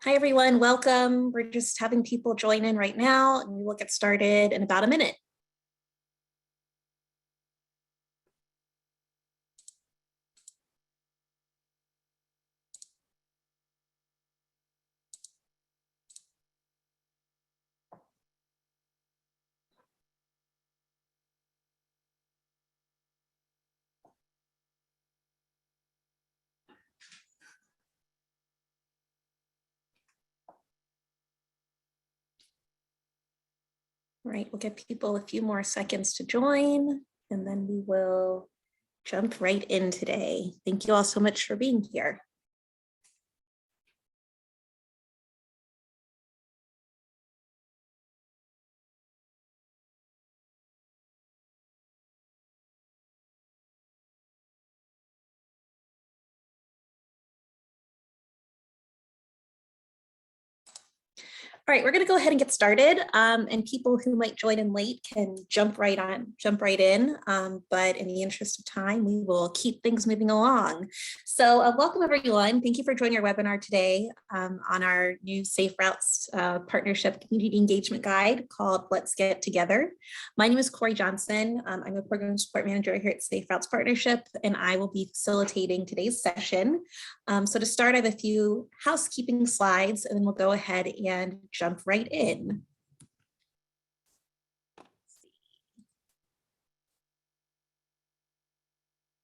Hi, everyone. Welcome. We're just having people join in right now, and we will get started in about a minute. All right, we'll give people a few more seconds to join, and then we will jump right in today. Thank you all so much for being here. All right, we're going to go ahead and get started. And people who might join in late can jump right in. But in the interest of time, we will keep things moving along. So welcome, everyone. Thank you for joining our webinar today on our new Safe Routes Partnership Community Engagement Guide called Let's Get Together. My name is Corey Johnson. I'm a Program Support Manager here at Safe Routes Partnership, and I will be facilitating today's session. So to start, I have a few housekeeping slides, and then we'll go ahead and jump right in.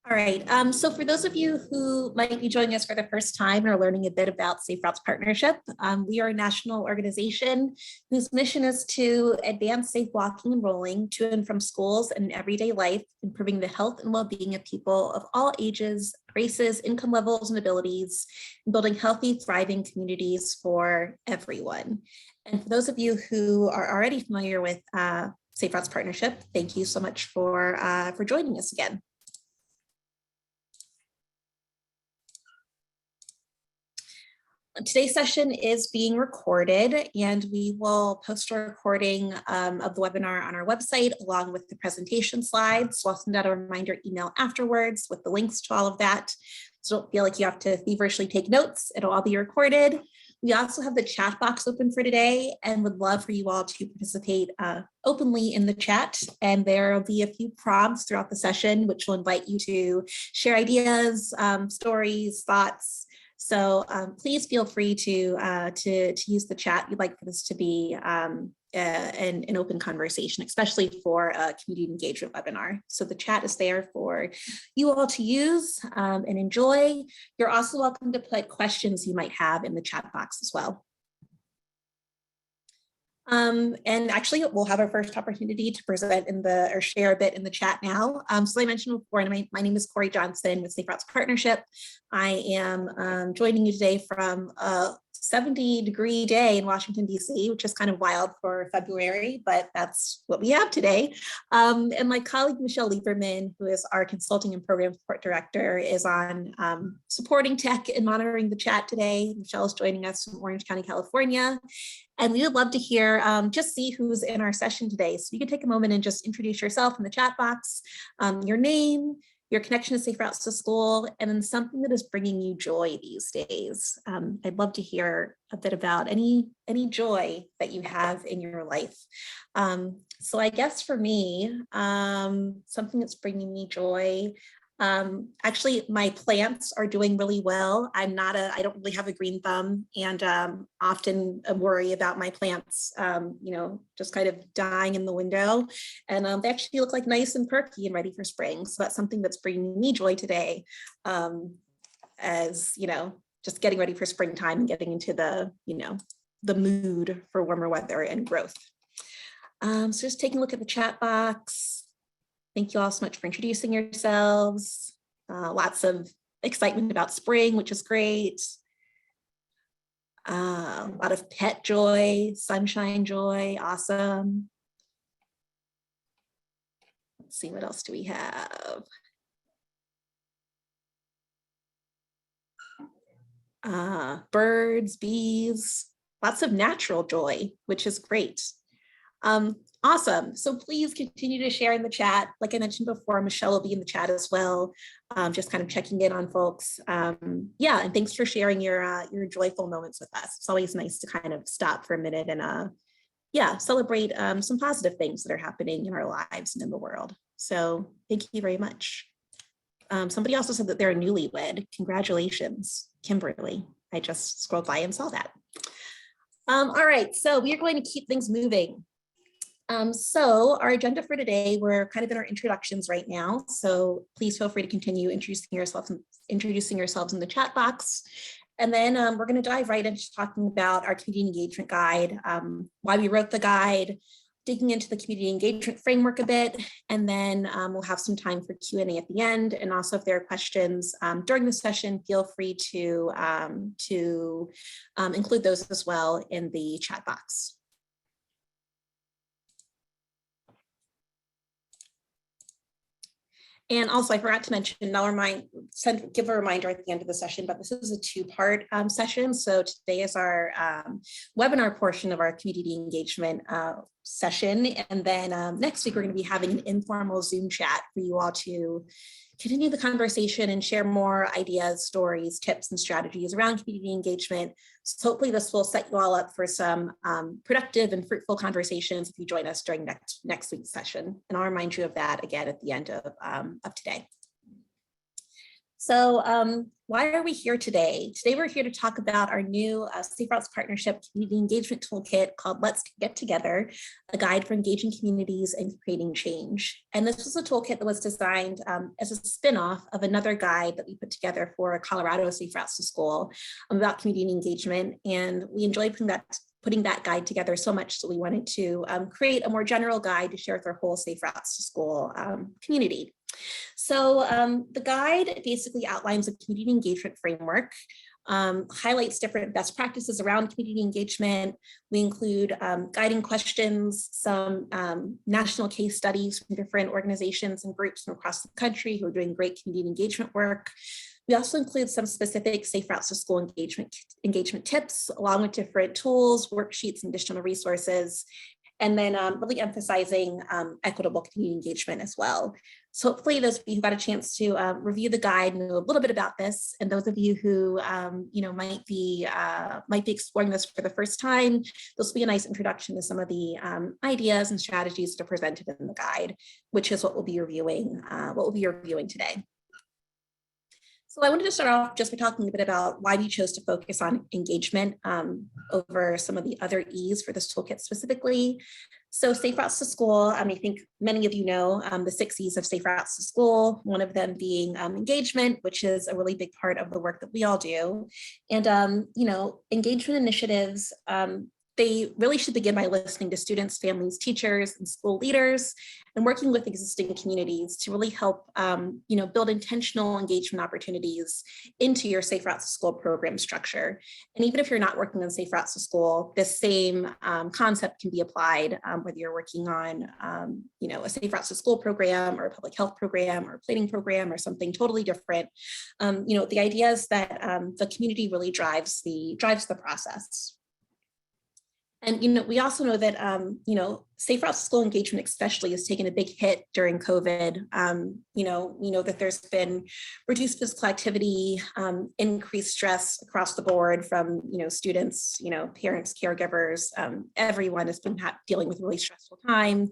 All right, so for those of you who might be joining us for the first time or learning a bit about Safe Routes Partnership, we are a national organization whose mission is to advance safe walking and rolling to and from schools and everyday life, improving the health and well-being of people of all ages, races, income levels, and abilities, and building healthy, thriving communities for everyone. And for those of you who are already familiar with Safe Routes Partnership, thank you so much for joining us again. Today's session is being recorded, and we will post a recording of the webinar on our website along with the presentation slides. So I'll send out a reminder email afterwards with the links to all of that. So don't feel like you have to feverishly take notes. It'll all be recorded. We also have the chat box open for today and would love for you all to participate openly in the chat. And there will be a few prompts throughout the session, which will invite you to share ideas, stories, thoughts. So please feel free to use the chat. We'd like for this to be an open conversation, especially for a community engagement webinar. So the chat is there for you all to use and enjoy. You're also welcome to put questions you might have in the chat box as well. And actually, we'll have our first opportunity to present or share a bit in the chat now. So I mentioned before, my name is Corey Johnson with Safe Routes Partnership. I am joining you today from a 70-degree day in Washington, D.C., which is kind of wild for February, but that's what we have today. And my colleague, Michelle Lieberman, who is our Consulting and Program Support Director, is on supporting tech and monitoring the chat today. Michelle is joining us from Orange County, California. And we would love to hear, just see who's in our session today. So you can take a moment and just introduce yourself in the chat box, your name, your connection to Safe Routes to School, and then something that is bringing you joy these days. I'd love to hear a bit about any joy that you have in your life. So I guess for me, something that's bringing me joy, actually my plants are doing really well. I don't really have a green thumb, and often worry about my plants, just kind of dying in the window. And they actually look like nice and perky and ready for spring. So that's something that's bringing me joy today, as just getting ready for springtime and getting into the mood for warmer weather and growth. So just taking a look at the chat box. Thank you all so much for introducing yourselves. Lots of excitement about spring, which is great. A lot of pet joy, sunshine joy, awesome. Let's see, what else do we have? Birds, bees, lots of natural joy, which is great. Awesome. So please continue to share in the chat. Like I mentioned before, Michelle will be in the chat as well, just kind of checking in on folks. Yeah, and thanks for sharing your joyful moments with us. It's always nice to kind of stop for a minute and yeah, celebrate some positive things that are happening in our lives and in the world. So thank you very much. Somebody also said that they're a newlywed. Congratulations, Kimberly. I just scrolled by and saw that. All right, so we are going to keep things moving. So our agenda for today, we're kind of in our introductions right now. So please feel free to continue introducing yourselves in the chat box. And then we're going to dive right into talking about our community engagement guide, why we wrote the guide, digging into the community engagement framework a bit, and then we'll have some time for Q&A at the end. And also if there are questions during the session, feel free to include those as well in the chat box. And also, I forgot to mention, give a reminder at the end of the session, but this is a two-part session. So today is our webinar portion of our community engagement session. And then next week, we're going to be having an informal Zoom chat for you all to continue the conversation and share more ideas, stories, tips, and strategies around community engagement. So hopefully this will set you all up for some productive and fruitful conversations if you join us during next week's session. And I'll remind you of that again at the end of today. So why are we here today? Today we're here to talk about our new Safe Routes Partnership Community Engagement Toolkit called Let's Get Together, a guide for engaging communities and creating change. And this was a toolkit that was designed as a spin-off of another guide that we put together for Colorado Safe Routes to School about community engagement. And we enjoyed putting that guide together so much, so we wanted to create a more general guide to share with our whole Safe Routes to School community. So the guide basically outlines a community engagement framework, highlights different best practices around community engagement. We include guiding questions, some national case studies from different organizations and groups from across the country who are doing great community engagement work. We also include some specific Safe Routes to School engagement tips, along with different tools, worksheets, and additional resources, and then really emphasizing equitable community engagement as well. So hopefully those of you who got a chance to review the guide know a little bit about this, and those of you who might be exploring this for the first time, this will be a nice introduction to some of the ideas and strategies that are presented in the guide, which is what we'll be reviewing today. So I wanted to start off just by talking a bit about why we chose to focus on engagement over some of the other E's for this toolkit specifically. So Safe Routes to School, I think many of you know the 6 E's of Safe Routes to School, one of them being engagement, which is a really big part of the work that we all do. And, engagement initiatives, they really should begin by listening to students, families, teachers, and school leaders, and working with existing communities to really help, build intentional engagement opportunities into your Safe Routes to School program structure. And even if you're not working on Safe Routes to School, this same concept can be applied whether you're working on, a Safe Routes to School program or a public health program or a planning program or something totally different. The idea is that the community really drives the process. And, we also know that, Safe Routes to School engagement especially has taken a big hit during COVID. We know that there's been reduced physical activity, increased stress across the board from, students, parents, caregivers, everyone has been dealing with a really stressful time.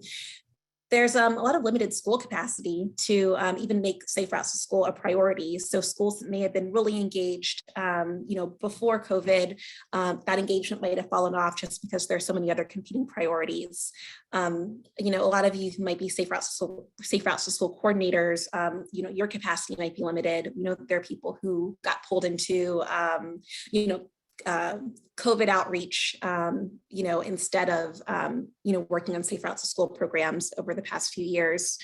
There's a lot of limited school capacity to even make Safe Routes to School a priority. So schools that may have been really engaged, before COVID, that engagement might have fallen off just because there's so many other competing priorities. A lot of you who might be Safe Routes to School coordinators, your capacity might be limited. We know that there are people who got pulled into, COVID outreach, instead of, working on Safe Routes to School programs over the past few years.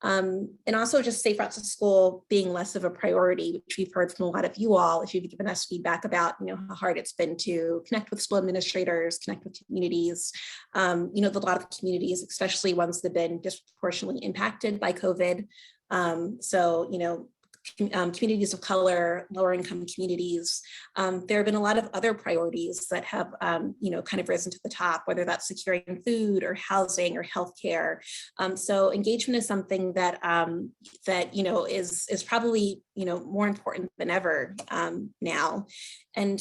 And also just Safe Routes to School being less of a priority, which we've heard from a lot of you all, if you've given us feedback about, how hard it's been to connect with school administrators, connect with communities. A lot of communities, especially ones that have been disproportionately impacted by COVID. communities of color, lower income communities. There have been a lot of other priorities that have, kind of risen to the top, whether that's securing food or housing or healthcare. So engagement is something that is probably more important than ever now. And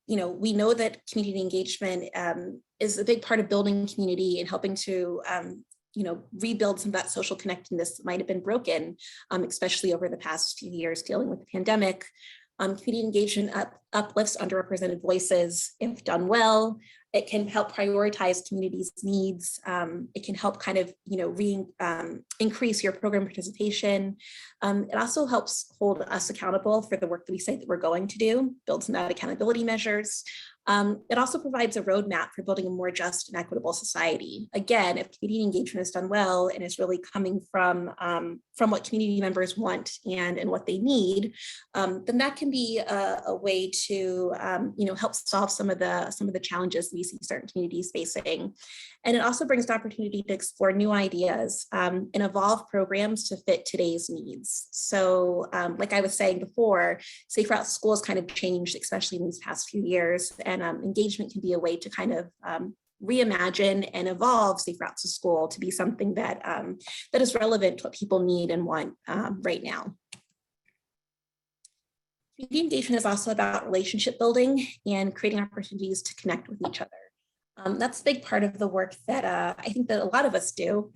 we know that community engagement is a big part of building community and helping to rebuild some of that social connectedness that might have been broken, especially over the past few years dealing with the pandemic. Community engagement uplifts underrepresented voices. If done well, it can help prioritize communities' needs. It can help kind of, increase your program participation. It also helps hold us accountable for the work that we say that we're going to do, build some accountability measures. It also provides a roadmap for building a more just and equitable society. Again, if community engagement is done well and is really coming from what community members want and what they need, then that can be a way to help solve some of the challenges we see certain communities facing. And it also brings the opportunity to explore new ideas and evolve programs to fit today's needs. So like I was saying before, Safe Routes to School has kind of changed, especially in these past few years. And engagement can be a way to kind of reimagine and evolve Safe Routes to School to be something that, that is relevant to what people need and want right now. Community engagement is also about relationship building and creating opportunities to connect with each other. That's a big part of the work that I think that a lot of us do.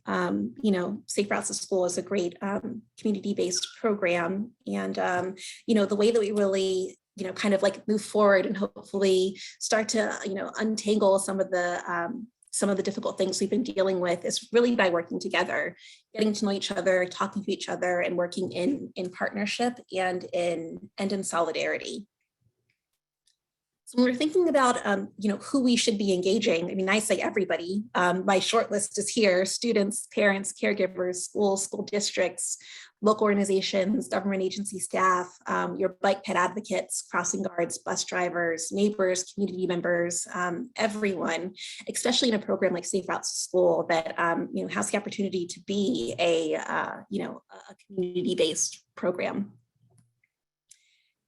Safe Routes to School is a great community-based program. And, the way that we really, kind of like move forward and hopefully start to, untangle some of the difficult things we've been dealing with is really by working together, getting to know each other, talking to each other, and working in partnership and in solidarity. So when we're thinking about, who we should be engaging, I mean, I say everybody. My short list is here: students, parents, caregivers, schools, school districts, local organizations, government agency staff, your bike ped advocates, crossing guards, bus drivers, neighbors, community members, everyone, especially in a program like Safe Routes to School that has the opportunity to be a community-based program.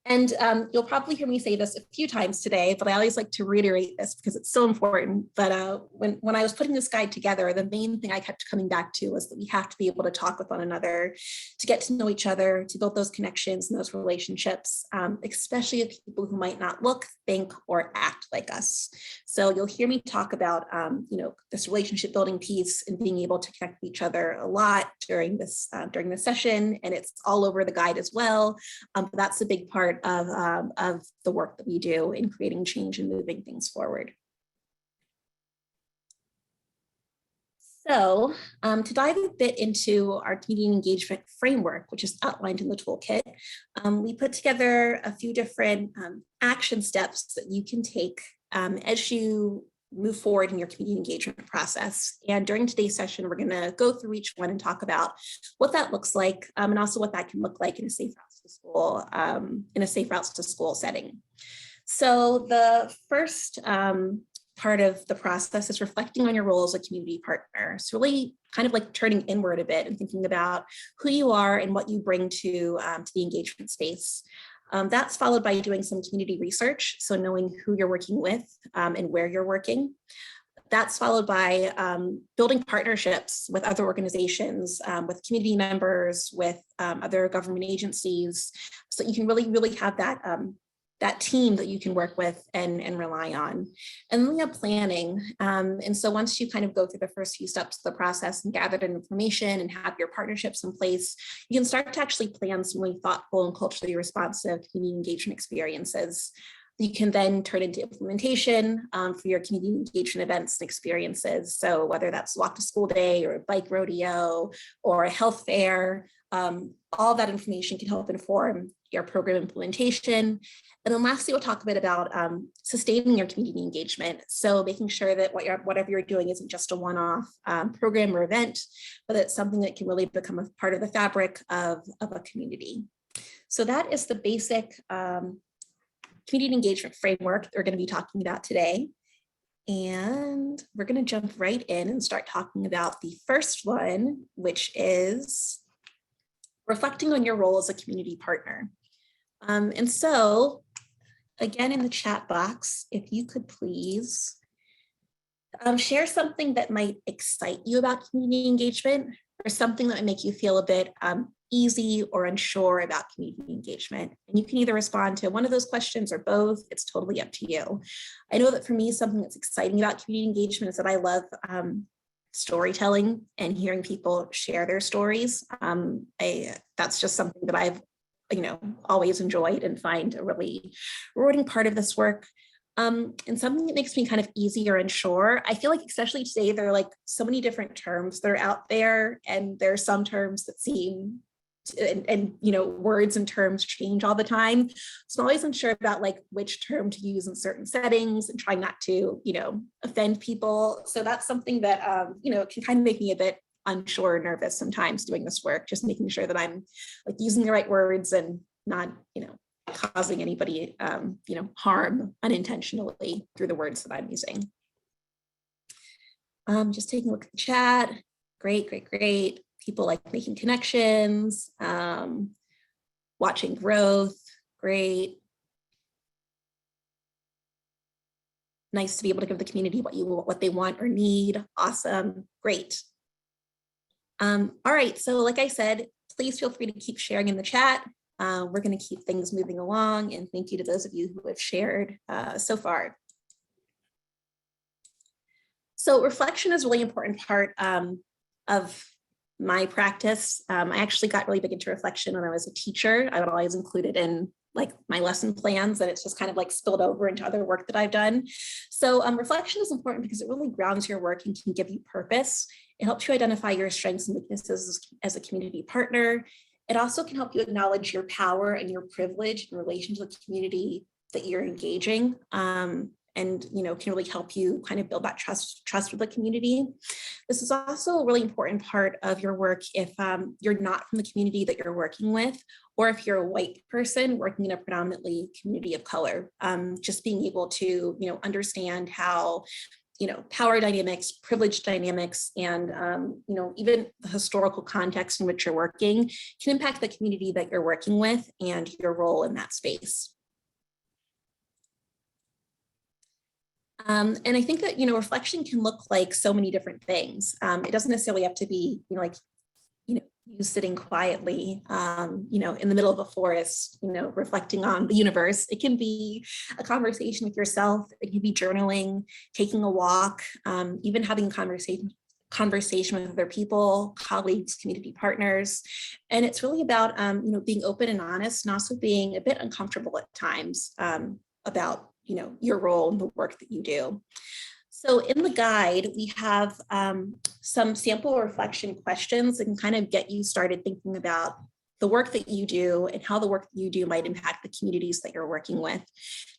And you'll probably hear me say this a few times today, but I always like to reiterate this because it's so important. But when I was putting this guide together, the main thing I kept coming back to was that we have to be able to talk with one another, to get to know each other, to build those connections and those relationships, especially with people who might not look, think, or act like us. So you'll hear me talk about, this relationship building piece and being able to connect with each other a lot during this session, and it's all over the guide as well. That's a big part of the work that we do in creating change and moving things forward. So to dive a bit into our community engagement framework, which is outlined in the toolkit, we put together a few different action steps that you can take as you move forward in your community engagement process. And during today's session, we're going to go through each one and talk about what that looks like, and also what that can look like in a Safe Routes to School, setting. So the first part of the process is reflecting on your role as a community partner. So really kind of like turning inward a bit and thinking about who you are and what you bring to the engagement space. That's followed by doing some community research, so knowing who you're working with and where you're working. That's followed by building partnerships with other organizations, with community members, with other government agencies, so you can really have that team that you can work with and rely on. And then we have planning. And so once you kind of go through the first few steps of the process and gather that information and have your partnerships in place, you can start to actually plan some really thoughtful and culturally responsive community engagement experiences. You can then turn into implementation for your community engagement events and experiences. So whether that's Walk to School Day or a bike rodeo or a health fair, all that information can help inform your program implementation. And then lastly, we'll talk a bit about sustaining your community engagement. So making sure that whatever you're doing isn't just a one-off program or event, but it's something that can really become a part of the fabric of a community. So that is the basic community engagement framework that we're going to be talking about today. And we're going to jump right in and start talking about the first one, which is reflecting on your role as a community partner. And so, again, in the chat box, if you could please share something that might excite you about community engagement, or something that might make you feel a bit easy or unsure about community engagement. And you can either respond to one of those questions or both. It's totally up to you. I know that for me, something that's exciting about community engagement is that I love storytelling and hearing people share their stories. That's just something that I've always enjoyed and find a really rewarding part of this work. And something that makes me kind of easy or unsure. I feel like especially today, there are like so many different terms that are out there, and there are some terms that seem and words and terms change all the time. So I'm always unsure about like which term to use in certain settings and trying not to, offend people. So that's something that, can kind of make me a bit unsure or nervous sometimes doing this work, just making sure that I'm like using the right words and not, causing anybody, harm unintentionally through the words that I'm using. Just taking a look at the chat. Great. People like making connections, watching growth. Great. Nice to be able to give the community what they want or need. Awesome. Great. All right. So like I said, please feel free to keep sharing in the chat. We're going to keep things moving along, and thank you to those of you who have shared so far. So reflection is a really important part of my practice. I actually got really big into reflection when I was a teacher. I would always include it in like my lesson plans, and it's just kind of like spilled over into other work that I've done. So reflection is important because it really grounds your work and can give you purpose. It helps you identify your strengths and weaknesses as a community partner. It also can help you acknowledge your power and your privilege in relation to the community that you're engaging. And can really help you kind of build that trust with the community. This is also a really important part of your work if you're not from the community that you're working with, or if you're a white person working in a predominantly community of color. Just being able to understand how power dynamics, privilege dynamics, and even the historical context in which you're working can impact the community that you're working with and your role in that space. And I think that, reflection can look like so many different things. It doesn't necessarily have to be, you sitting quietly, in the middle of a forest, reflecting on the universe. It can be a conversation with yourself. It can be journaling, taking a walk, even having a conversation with other people, colleagues, community partners. And it's really about, being open and honest, and also being a bit uncomfortable at times about your role in the work that you do. So in the guide, we have some sample reflection questions that can kind of get you started thinking about the work that you do and how the work that you do might impact the communities that you're working with.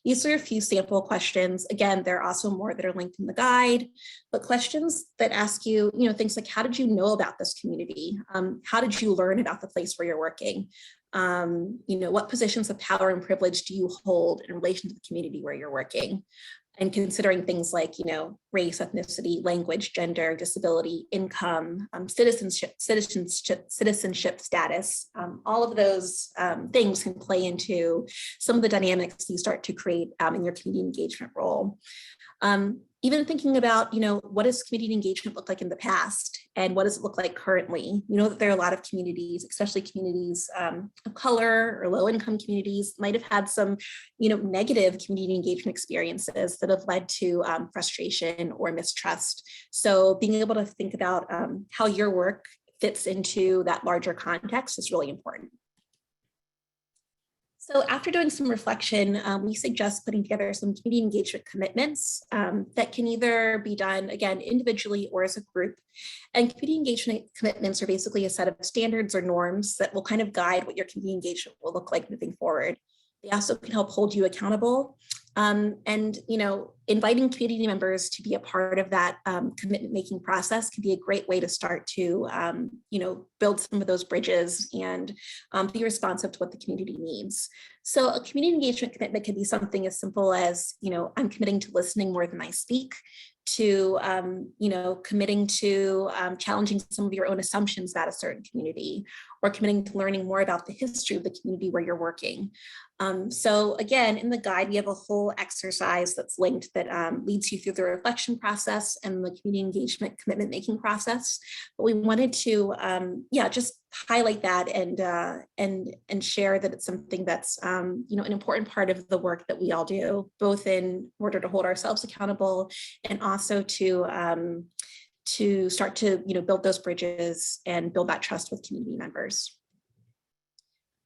These are a few sample questions. Again, there are also more that are linked in the guide, but questions that ask you, things like, how did you know about this community? How did you learn about the place where you're working? What positions of power and privilege do you hold in relation to the community where you're working? And considering things like, race, ethnicity, language, gender, disability, income, citizenship status, all of those things can play into some of the dynamics you start to create in your community engagement role. Even thinking about, what does community engagement look like in the past, and what does it look like currently? We know that there are a lot of communities, especially communities of color or low income communities, might have had some, negative community engagement experiences that have led to frustration or mistrust. So being able to think about how your work fits into that larger context is really important. So after doing some reflection, we suggest putting together some community engagement commitments that can either be done, again, individually or as a group. And community engagement commitments are basically a set of standards or norms that will kind of guide what your community engagement will look like moving forward. They also can help hold you accountable. And inviting community members to be a part of that commitment making process can be a great way to start to build some of those bridges and be responsive to what the community needs. So a community engagement commitment can be something as simple as, I'm committing to listening more than I speak. to, committing to challenging some of your own assumptions about a certain community, or committing to learning more about the history of the community where you're working. So again, in the guide, we have a whole exercise that's linked that leads you through the reflection process and the community engagement commitment making process. But we wanted to, just highlight that and share that it's something that's, an important part of the work that we all do, both in order to hold ourselves accountable and also to start to, build those bridges and build that trust with community members.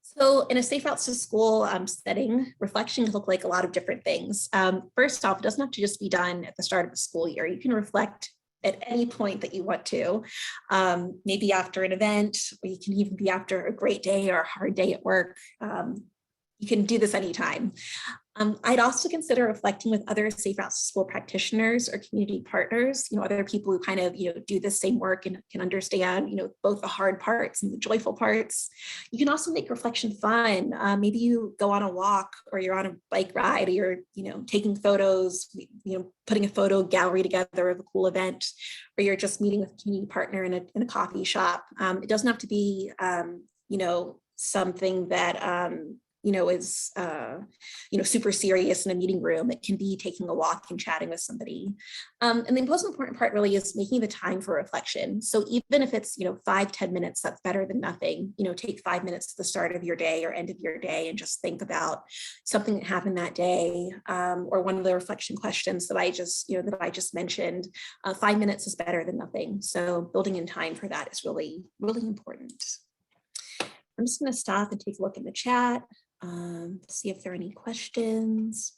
So in a Safe Routes to School setting, reflection can look like a lot of different things. First off, it doesn't have to just be done at the start of the school year. You can reflect at any point that you want to, maybe after an event, or you can even be after a great day or a hard day at work. You can do this anytime. I'd also consider reflecting with other Safe Routes to School practitioners or community partners, other people who kind of, do the same work and can understand, both the hard parts and the joyful parts. You can also make reflection fun. Maybe you go on a walk, or you're on a bike ride, or you're, taking photos, putting a photo gallery together of a cool event, or you're just meeting with a community partner in a coffee shop. It doesn't have to be, something that, is, super serious in a meeting room. It can be taking a walk and chatting with somebody. And the most important part really is making the time for reflection. So even if it's, 5-10 minutes, that's better than nothing. Take 5 minutes at the start of your day or end of your day and just think about something that happened that day, or one of the reflection questions that I just mentioned. 5 minutes is better than nothing. So building in time for that is really, really important. I'm just going to stop and take a look in the chat, see if there are any questions.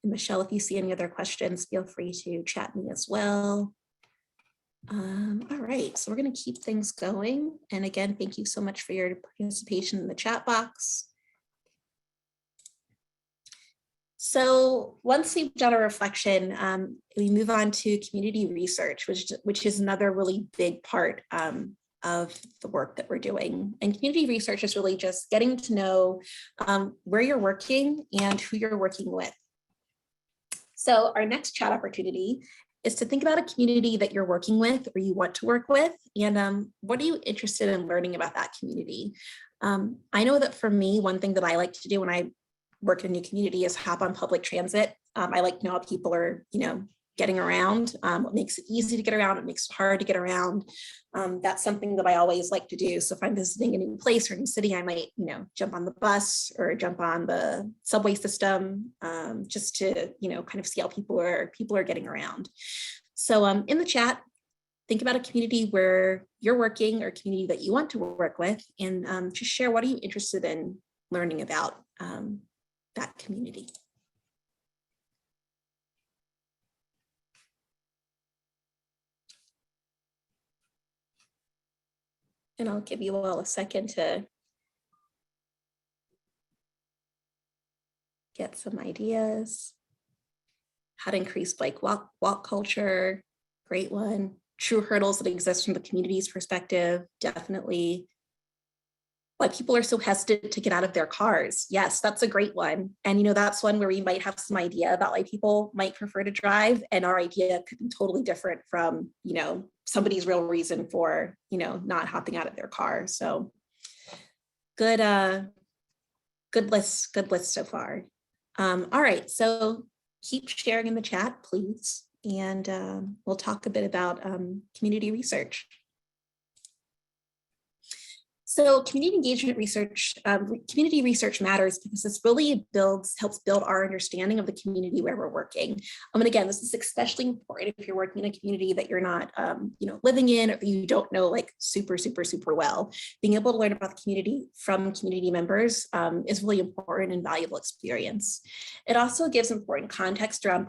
And Michelle, if you see any other questions, feel free to chat me as well. All right, so we're going to keep things going. And again, thank you so much for your participation in the chat box. So once we've done a reflection, we move on to community research, which is another really big part of the work that we're doing. And community research is really just getting to know where you're working and who you're working with. So our next chat opportunity is to think about a community that you're working with or you want to work with, and what are you interested in learning about that community? I know that for me, one thing that I like to do when I work in a new community is hop on public transit. I like to know how people are, getting around, what makes it easy to get around, what makes it hard to get around. That's something that I always like to do. So if I'm visiting a new place or a new city, I might, jump on the bus or jump on the subway system, just to, kind of see how people are getting around. So in the chat, think about a community where you're working or a community that you want to work with, and just share what are you interested in learning about that community. And I'll give you all a second to get some ideas. How to increase bike walk culture, great one. True hurdles that exist from the community's perspective, definitely. Why people are so hesitant to get out of their cars. Yes, that's a great one. And that's one where we might have some idea about why people might prefer to drive, and our idea could be totally different from, somebody's real reason for, not hopping out of their car. So good list so far. All right, so keep sharing in the chat, please. And we'll talk a bit about community research. So community engagement research, community research matters because this really helps build our understanding of the community where we're working. And again, this is especially important if you're working in a community that you're not, living in, or you don't know like super well. Being able to learn about the community from community members is really important and valuable experience. It also gives important context around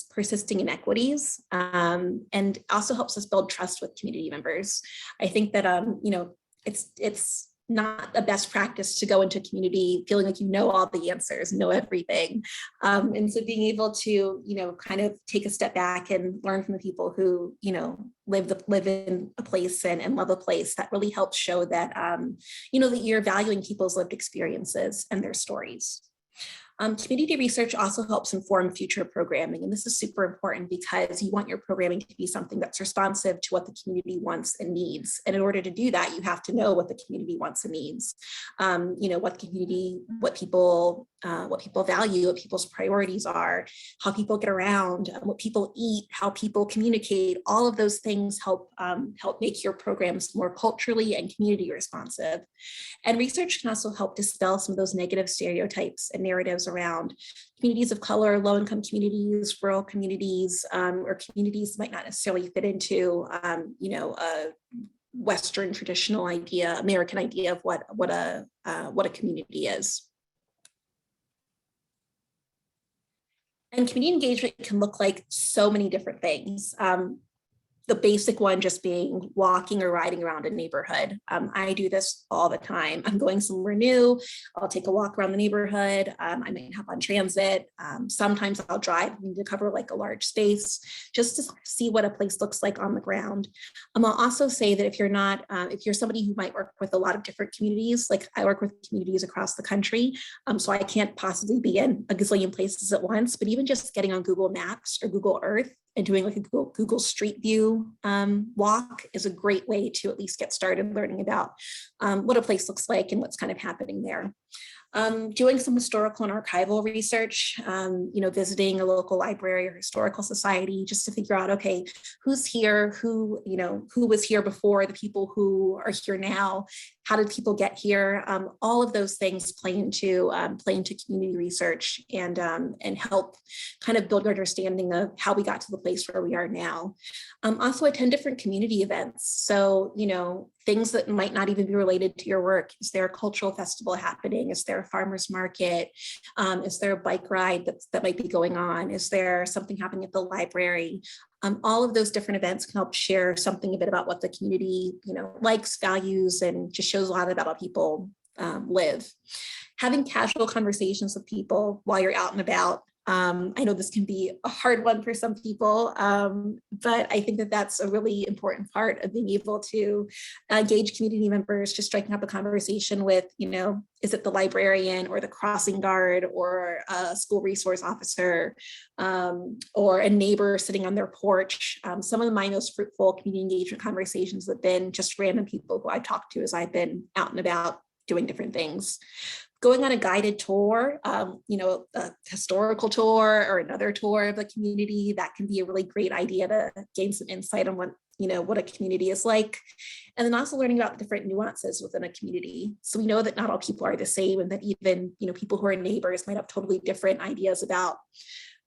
persisting inequities, and also helps us build trust with community members. I think that, it's not a best practice to go into a community feeling like you know all the answers, know everything. And so being able to, kind of take a step back and learn from the people who, live in a place and love a place, that really helps show that, that you're valuing people's lived experiences and their stories. Community research also helps inform future programming, and this is super important because you want your programming to be something that's responsive to what the community wants and needs. And in order to do that, you have to know what the community wants and needs. What people value, what people's priorities are, how people get around, what people eat, how people communicate. All of those things help make your programs more culturally and community responsive. And research can also help dispel some of those negative stereotypes and narratives around communities of color, low-income communities, rural communities, or communities that might not necessarily fit into, a Western traditional idea, American idea of what a community is. And community engagement can look like so many different things. The basic one just being walking or riding around a neighborhood. I do this all the time. I'm going somewhere new, I'll take a walk around the neighborhood. I might hop on transit. Sometimes I'll drive. I need to cover like a large space just to see what a place looks like on the ground. I'll also say that if you're somebody who might work with a lot of different communities, like I work with communities across the country, so I can't possibly be in a gazillion places at once, but even just getting on Google Maps or Google Earth and doing like a Google Street View walk is a great way to at least get started learning about what a place looks like and what's kind of happening there. Doing some historical and archival research, visiting a local library or historical society just to figure out, okay, who's here, who was here before, the people who are here now, how did people get here? All of those things play into community research and help kind of build our understanding of how we got to the place where we are now. Also attend different community events. So, things that might not even be related to your work. Is there a cultural festival happening? Is there a farmer's market? Is there a bike ride that might be going on? Is there something happening at the library? All of those different events can help share something a bit about what the community, likes, values, and just shows a lot about how people live. Having casual conversations with people while you're out and about. I know this can be a hard one for some people, but I think that that's a really important part of being able to engage community members, just striking up a conversation with, is it the librarian or the crossing guard or a school resource officer or a neighbor sitting on their porch. Some of my most fruitful community engagement conversations have been just random people who I've talked to as I've been out and about doing different things. Going on a guided tour, a historical tour or another tour of the community, that can be a really great idea to gain some insight on what a community is like. And then also learning about the different nuances within a community. So we know that not all people are the same, and that even, people who are neighbors might have totally different ideas about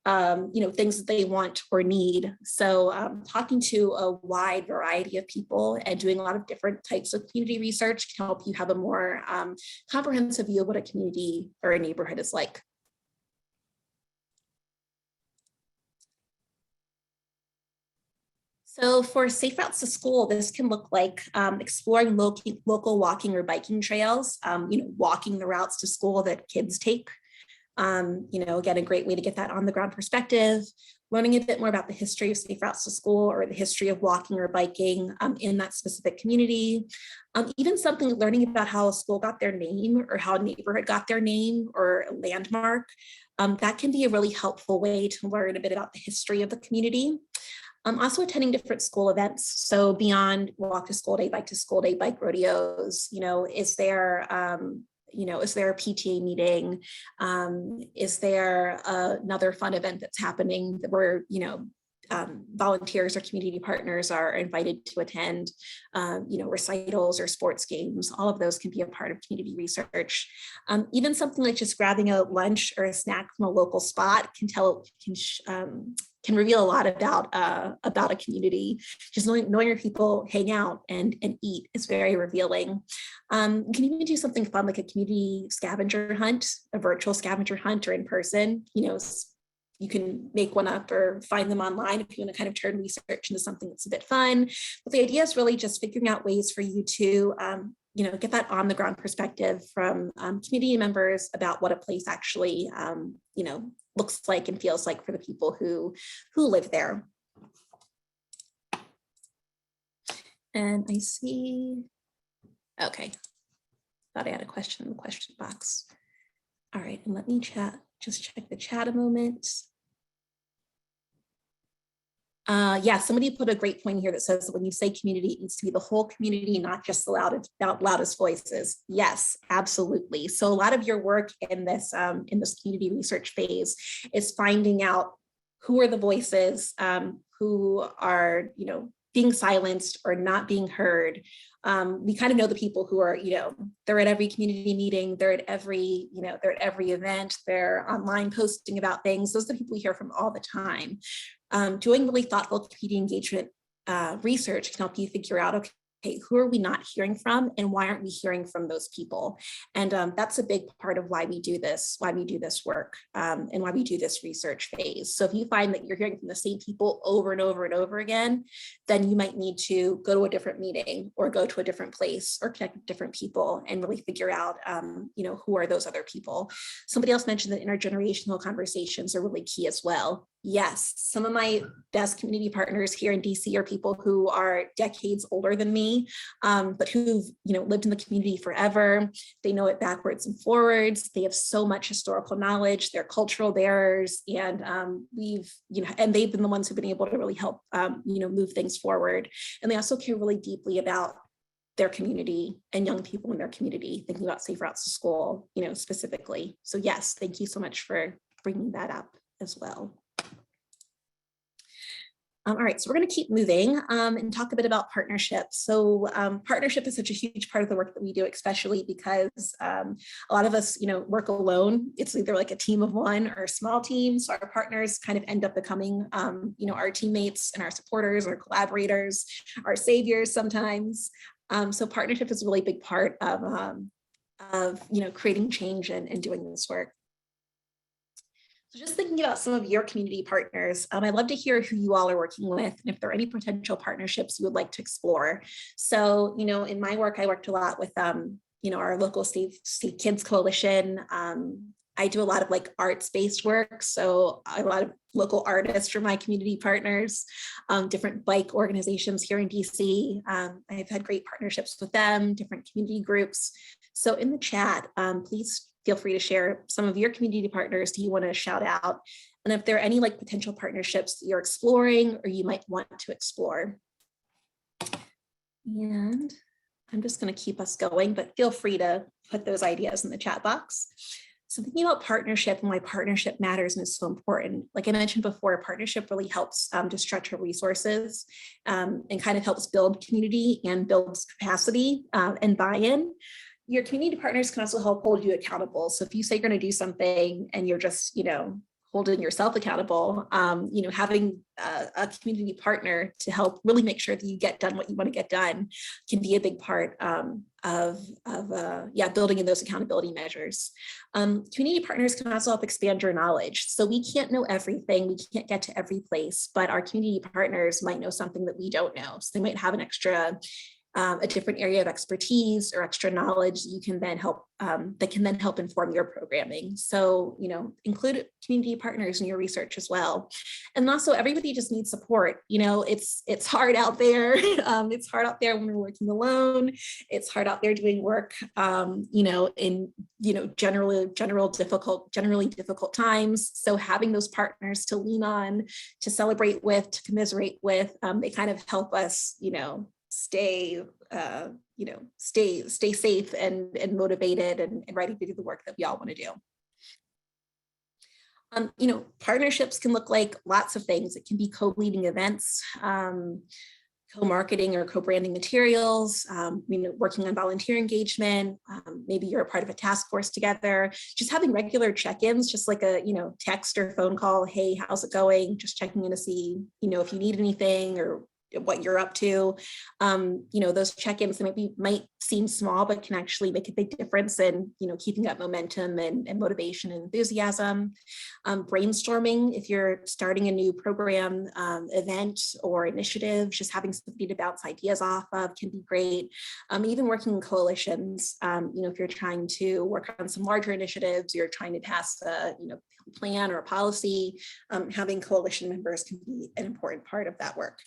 things that they want or need. So talking to a wide variety of people and doing a lot of different types of community research can help you have a more comprehensive view of what a community or a neighborhood is like. So for safe routes to school, this can look like exploring local walking or biking trails, walking the routes to school that kids take. Again, a great way to get that on the ground perspective, learning a bit more about the history of safe routes to school or the history of walking or biking in that specific community. Even learning about how a school got their name or how a neighborhood got their name or a landmark, that can be a really helpful way to learn a bit about the history of the community. Also attending different school events. So beyond walk to school day, bike rodeos, is there a PTA meeting? Is there another fun event that's happening where, volunteers or community partners are invited to attend, recitals or sports games? All of those can be a part of community research. Even something like just grabbing a lunch or a snack from a local spot can reveal a lot about a community. Just knowing where people hang out and eat is very revealing. You can even do something fun like a community scavenger hunt, a virtual scavenger hunt, or in person. You can make one up or find them online if you want to kind of turn research into something that's a bit fun. But the idea is really just figuring out ways for you to get that on the ground perspective from community members about what a place actually looks like and feels like for the people who live there. And I see, okay, thought I had a question in the question box. All right, and let me chat Just check the chat a moment. Yeah, somebody put a great point here that says that when you say community, it needs to be the whole community, not just the loudest voices. Yes, absolutely. So a lot of your work in this community research phase is finding out who are the voices who are, being silenced or not being heard. We kind of know the people who are, they're at every community meeting, they're at every event, they're online posting about things. Those are the people we hear from all the time. Doing really thoughtful community engagement research can help you figure out, okay, who are we not hearing from and why aren't we hearing from those people? And that's a big part of why we do this work and why we do this research phase. So if you find that you're hearing from the same people over and over and over again, then you might need to go to a different meeting or go to a different place or connect with different people and really figure out, who are those other people. Somebody else mentioned that intergenerational conversations are really key as well. Yes, some of my best community partners here in DC are people who are decades older than me, but who've lived in the community forever. They know it backwards and forwards. They have so much historical knowledge. They're cultural bearers, and and they've been the ones who've been able to really help move things forward. And they also care really deeply about their community and young people in their community, thinking about safe routes to school, specifically. So yes, thank you so much for bringing that up as well. All right, so we're going to keep moving and talk a bit about partnerships. So partnership is such a huge part of the work that we do, especially because a lot of us, work alone. It's either like a team of one or a small team. So our partners kind of end up becoming, our teammates and our supporters, our collaborators, our saviors sometimes. So partnership is a really big part of creating change and doing this work. So just thinking about some of your community partners, I'd love to hear who you all are working with and if there are any potential partnerships you would like to explore. So, in my work, I worked a lot with, our local state kids coalition. I do a lot of arts-based work. So a lot of local artists are my community partners, different bike organizations here in DC. I've had great partnerships with them, different community groups. So in the chat, please feel free to share some of your community partners do you want to shout out, and if there are any potential partnerships that you're exploring or you might want to explore. And I'm just going to keep us going, but feel free to put those ideas in the chat box. So thinking about partnership and why partnership matters and is so important. Like I mentioned before, partnership really helps to stretch our resources and kind of helps build community and builds capacity and buy-in. Your community partners can also help hold you accountable. So if you say you're going to do something and you're just, holding yourself accountable, having a community partner to help really make sure that you get done what you want to get done can be a big part of building in those accountability measures. Community partners can also help expand your knowledge. So we can't know everything, we can't get to every place, but our community partners might know something that we don't know. So they might have a different area of expertise or extra knowledge that you can then help that can then help inform your programming. So, include community partners in your research as well. And also everybody just needs support. It's hard out there. It's hard out there when we're working alone. It's hard out there doing work, in, generally difficult times. So having those partners to lean on, to celebrate with, to commiserate with, they kind of help us, stay safe and motivated and ready to do the work that we all want to do. Partnerships can look like lots of things. It can be co-leading events, co-marketing or co-branding materials, working on volunteer engagement. Maybe you're a part of a task force together, just having regular check-ins, just like a, text or phone call. Hey, how's it going? Just checking in to see, if you need anything or what you're up to. Those check-ins might seem small, but can actually make a big difference in, keeping up momentum and motivation and enthusiasm. Brainstorming, if you're starting a new program, event or initiative, just having somebody to bounce ideas off of can be great. Even working in coalitions, if you're trying to work on some larger initiatives, you're trying to pass a, plan or a policy, having coalition members can be an important part of that work.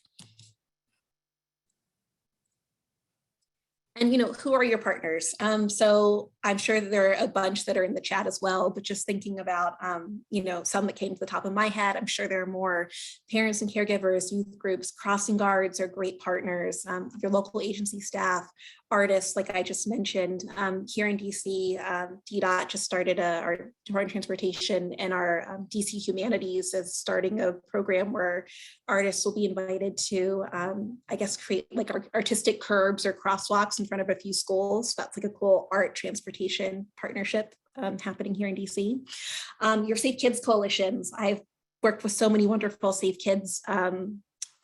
And, who are your partners? So I'm sure there are a bunch that are in the chat as well, but just thinking about, some that came to the top of my head, I'm sure there are more parents and caregivers, youth groups, crossing guards are great partners, your local agency staff, artists, like I just mentioned. Here in DC, DDOT just started our Department of Transportation, and our DC Humanities is starting a program where artists will be invited to, create like artistic curbs or crosswalks in front of a few schools. That's like a cool art transportation partnership happening here in DC. Your Safe Kids coalitions. I've worked with so many wonderful Safe Kids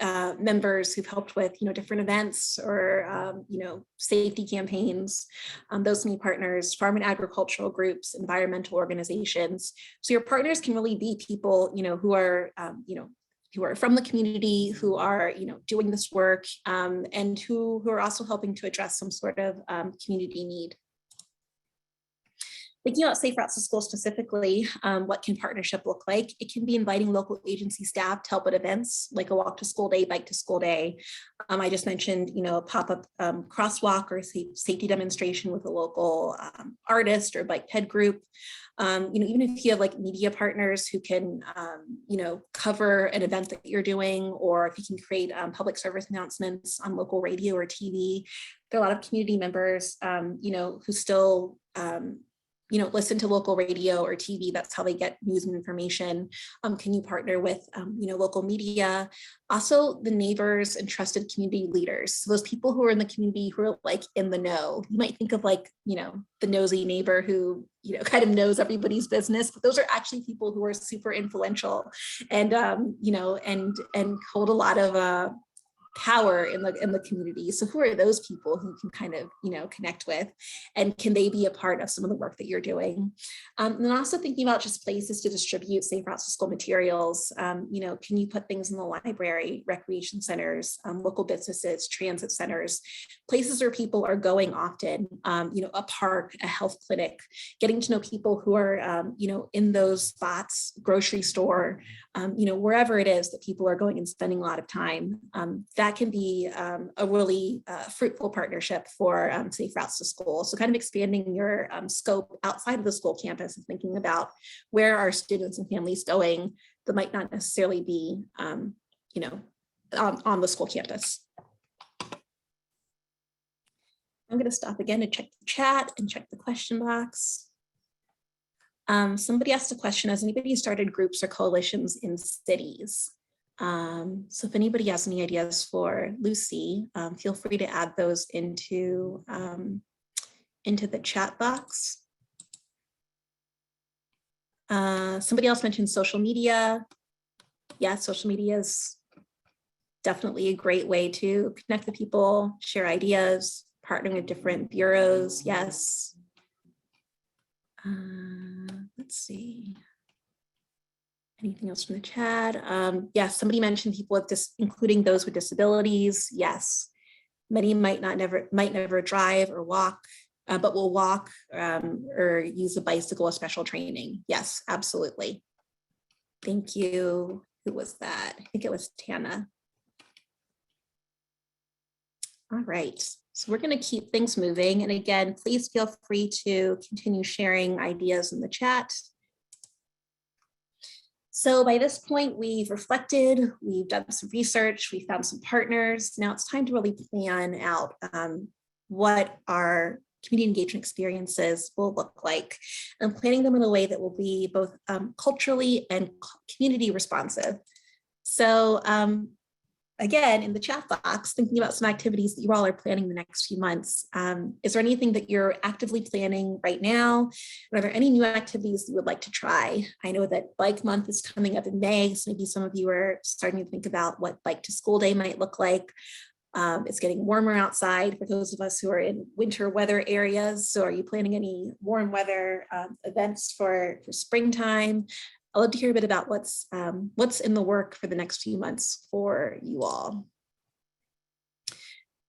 members who've helped with, different events or, safety campaigns. Those many partners, farm and agricultural groups, environmental organizations. So your partners can really be people, who are, who are from the community, who are, doing this work, and who are also helping to address some sort of community need. Thinking about Safe Routes to School specifically, what can partnership look like? It can be inviting local agency staff to help at events like a walk to school day, bike to school day. I just mentioned, a pop-up crosswalk or safety demonstration with a local artist or bike ped group. Even if you have like media partners who can, cover an event that you're doing, or if you can create public service announcements on local radio or TV. There are a lot of community members, who still, listen to local radio or TV. That's how they get news and information. Can you partner with, local media? Also the neighbors and trusted community leaders. So those people who are in the community who are like in the know. You might think of like, the nosy neighbor who, kind of knows everybody's business, but those are actually people who are super influential and, and hold a lot of, power in the community. So who are those people who can kind of, connect with, and can they be a part of some of the work that you're doing? And then also thinking about just places to distribute Safe Routes to School materials. Can you put things in the library, recreation centers, local businesses, transit centers, places where people are going often, a park, a health clinic, getting to know people who are, in those spots, grocery store, wherever it is that people are going and spending a lot of time. That can be a really fruitful partnership for Safe Routes to School. So kind of expanding your scope outside of the school campus and thinking about where are students and families going that might not necessarily be, on the school campus. I'm going to stop again and check the chat and check the question box. Somebody asked a question, has anybody started groups or coalitions in cities? So if anybody has any ideas for Lucy, feel free to add those into the chat box. Somebody else mentioned social media. Yeah, social media is definitely a great way to connect with people, share ideas, partnering with different bureaus. Yes. Let's see. Anything else from the chat? Yes, somebody mentioned people with including those with disabilities. Yes, many might never drive or walk, but will walk or use a bicycle with special training. Yes, absolutely. Thank you. Who was that? I think it was Tana. All right, so we're going to keep things moving. And again, please feel free to continue sharing ideas in the chat. So by this point, we've reflected, we've done some research, we found some partners. Now it's time to really plan out what our community engagement experiences will look like, and planning them in a way that will be both culturally and community responsive. So again, in the chat box, thinking about some activities that you all are planning the next few months. Is there anything that you're actively planning right now? Are there any new activities that you would like to try? I know that Bike Month is coming up in May, so maybe some of you are starting to think about what Bike to School Day might look like. It's getting warmer outside for those of us who are in winter weather areas. So are you planning any warm weather events for springtime? I'd love to hear a bit about what's in the work for the next few months for you all.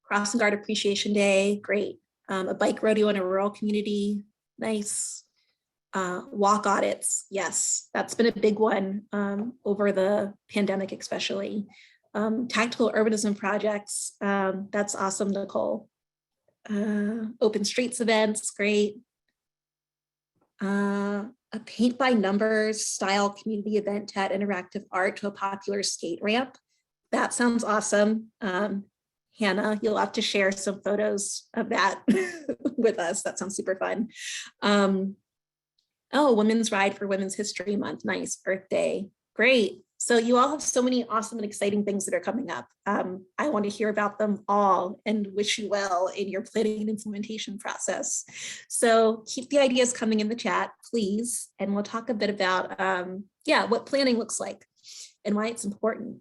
Crossing Guard Appreciation Day, great. A bike rodeo in a rural community, nice. Walk audits, yes, that's been a big one over the pandemic especially. Tactical urbanism projects, that's awesome, Nicole. Open streets events, great. A paint by numbers style community event to add interactive art to a popular skate ramp. That sounds awesome. Hannah, you'll have to share some photos of that with us. That sounds super fun. Oh, Women's Ride for Women's History Month. Nice. Earth Day. Great. So you all have so many awesome and exciting things that are coming up. I want to hear about them all and wish you well in your planning and implementation process. So keep the ideas coming in the chat, please. And we'll talk a bit about, what planning looks like and why it's important.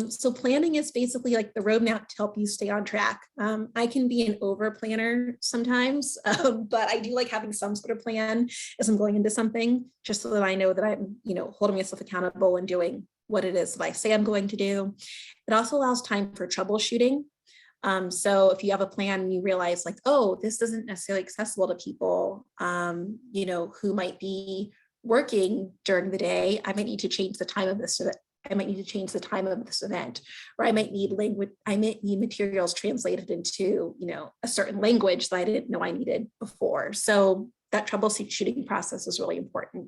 So planning is basically like the roadmap to help you stay on track. I can be an over planner sometimes, but I do like having some sort of plan as I'm going into something, just so that I know that I'm, holding myself accountable and doing what it is that I say I'm going to do. It also allows time for troubleshooting. So if you have a plan and you realize like, oh, this isn't necessarily accessible to people, who might be working during the day, I might need to change the time of this so that I might need to change the time of this event, or I might need materials translated into, a certain language that I didn't know I needed before. So that troubleshooting process is really important.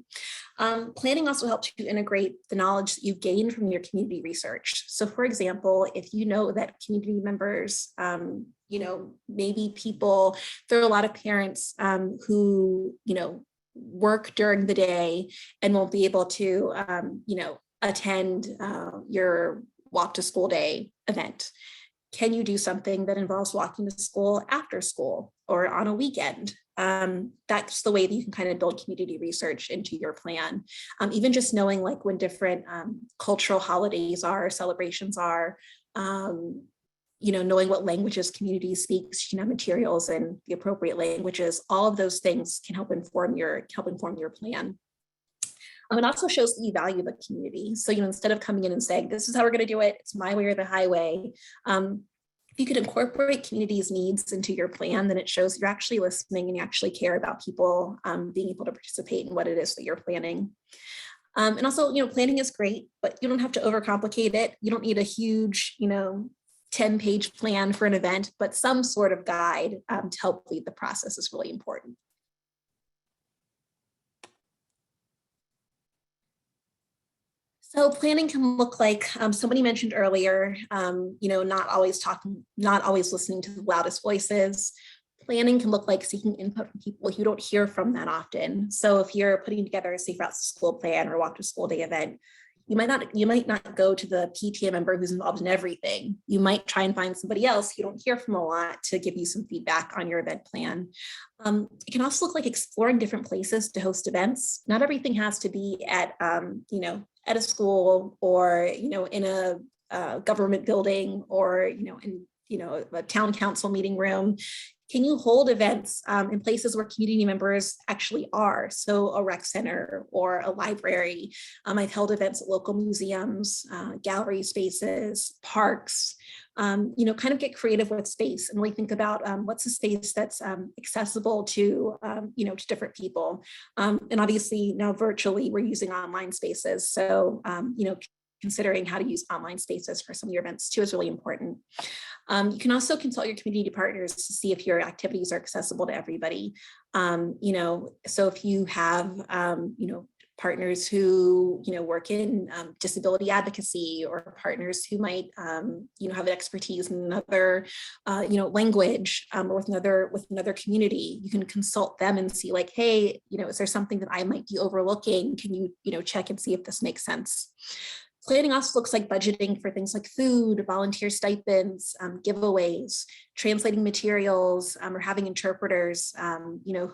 Planning also helps you integrate the knowledge that you've gained from your community research. So for example, if you know that community members, maybe people, there are a lot of parents who, work during the day and won't be able to, attend your walk to school day event. Can you do something that involves walking to school after school or on a weekend? That's the way that you can kind of build community research into your plan. Even just knowing like when different cultural holidays are, celebrations are, knowing what languages community speaks, materials and the appropriate languages, all of those things can help inform your plan. It also shows that you value the community. So, instead of coming in and saying, this is how we're going to do it, it's my way or the highway. If you could incorporate community's needs into your plan, then it shows you're actually listening and you actually care about people being able to participate in what it is that you're planning. And also, planning is great, but you don't have to overcomplicate it. You don't need a huge, 10-page plan for an event, but some sort of guide to help lead the process is really important. So planning can look like somebody mentioned earlier, not always listening to the loudest voices. Planning can look like seeking input from people you don't hear from that often. So if you're putting together a safe routes to school plan or walk to school day event, you might not go to the PTA member who's involved in everything. You might try and find somebody else you don't hear from a lot to give you some feedback on your event plan. It can also look like exploring different places to host events. Not everything has to be at at a school or in a government building or in a town council meeting room. Can you hold events in places where community members actually are? So a rec center or a library. I've held events at local museums, gallery spaces, parks, kind of get creative with space and really think about what's a space that's accessible to, to different people. And obviously now virtually we're using online spaces. So, considering how to use online spaces for some of your events too is really important. You can also consult your community partners to see if your activities are accessible to everybody. So if you have, partners who, work in disability advocacy or partners who might, have an expertise in another, language or with another community, you can consult them and see like, hey, is there something that I might be overlooking? Can you, check and see if this makes sense? Planning also looks like budgeting for things like food, volunteer stipends, giveaways, translating materials, or having interpreters, who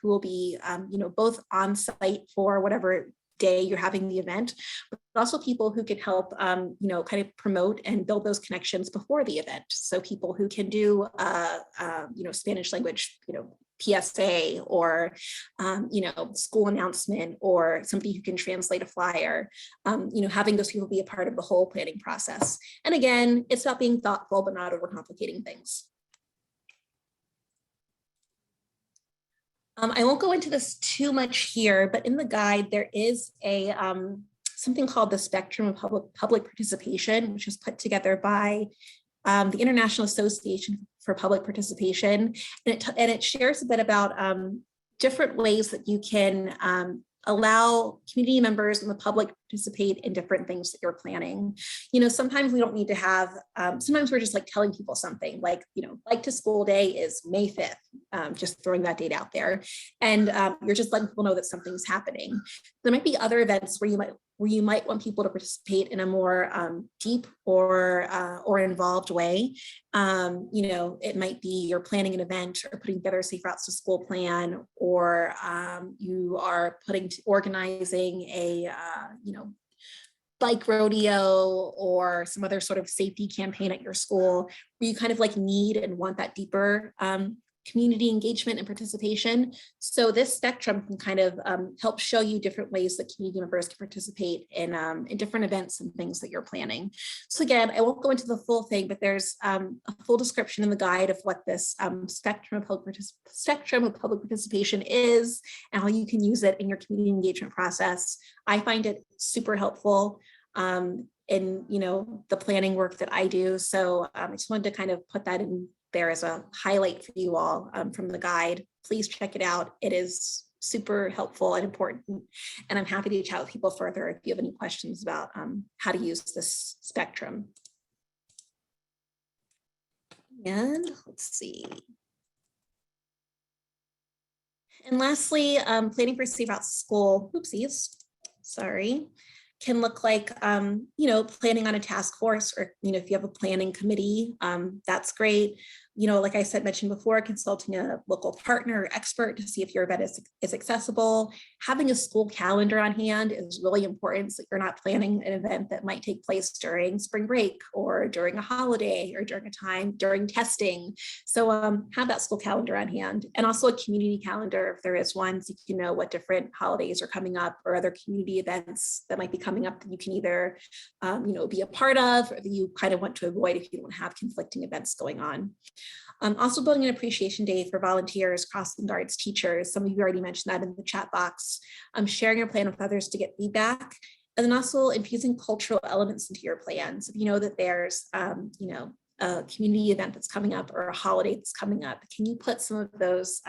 will be, both on site for whatever day you're having the event, but also people who can help, kind of promote and build those connections before the event. So people who can do, Spanish language, PSA or, school announcement or somebody who can translate a flyer, having those people be a part of the whole planning process. And again, it's about being thoughtful, but not overcomplicating things. I won't go into this too much here, but in the guide, there is a something called the Spectrum of Public Participation, which was put together by the International Association for Public Participation, and it shares a bit about different ways that you can allow community members and the public to participate in different things that you're planning. Sometimes we don't need to have, sometimes we're just like telling people something like, Bike to School Day is May 5th, just throwing that date out there. And you're just letting people know that something's happening. There might be other events where you might want people to participate in a more deep or involved way. It might be you're planning an event or putting together a Safe Routes to School plan, or you are organizing a bike rodeo or some other sort of safety campaign at your school, where you kind of like need and want that deeper community engagement and participation. So this spectrum can kind of help show you different ways that community members can participate in different events and things that you're planning. So again, I won't go into the full thing, but there's a full description in the guide of what this spectrum of public participation is and how you can use it in your community engagement process. I find it super helpful in the planning work that I do. So I just wanted to kind of put that in there as a highlight for you all from the guide. Please check it out. It is super helpful and important. And I'm happy to chat with people further if you have any questions about how to use this spectrum. And let's see. And lastly, planning for Safe Routes to School, oopsies, sorry, can look like, planning on a task force, or, if you have a planning committee, that's great. Like I mentioned before, consulting a local partner or expert to see if your event is accessible. Having a school calendar on hand is really important, so you're not planning an event that might take place during spring break or during a holiday or during testing. So have that school calendar on hand, and also a community calendar if there is one, so you can know what different holidays are coming up or other community events that might be coming up that you can either be a part of, or that you kind of want to avoid if you don't have conflicting events going on. Also building an appreciation day for volunteers, crossing guards, teachers. Some of you already mentioned that in the chat box. Sharing your plan with others to get feedback. And then also infusing cultural elements into your plans. If you know that there's, a community event that's coming up or a holiday that's coming up, can you put some of those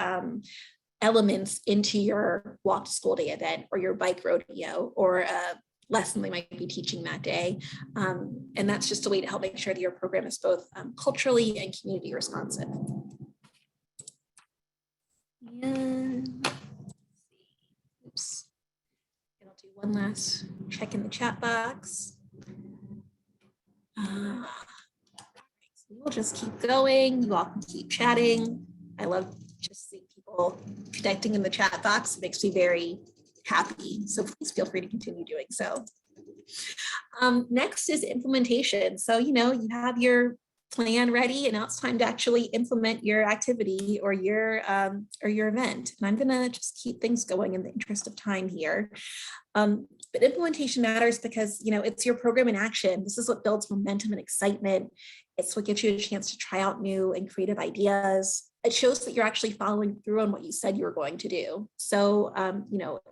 elements into your walk to school day event or your bike rodeo or a lesson they might be teaching that day. And that's just a way to help make sure that your program is both culturally and community responsive. And oops. And I'll do one last check in the chat box. So we'll just keep going. You all can keep chatting. I love just seeing people connecting in the chat box. It makes me very happy. So please feel free to continue doing so. Next is implementation. So, you have your plan ready, and now it's time to actually implement your activity or your event. And I'm gonna just keep things going in the interest of time here. But implementation matters because, it's your program in action. This is what builds momentum and excitement. It's what gives you a chance to try out new and creative ideas. It shows that you're actually following through on what you said you were going to do. So,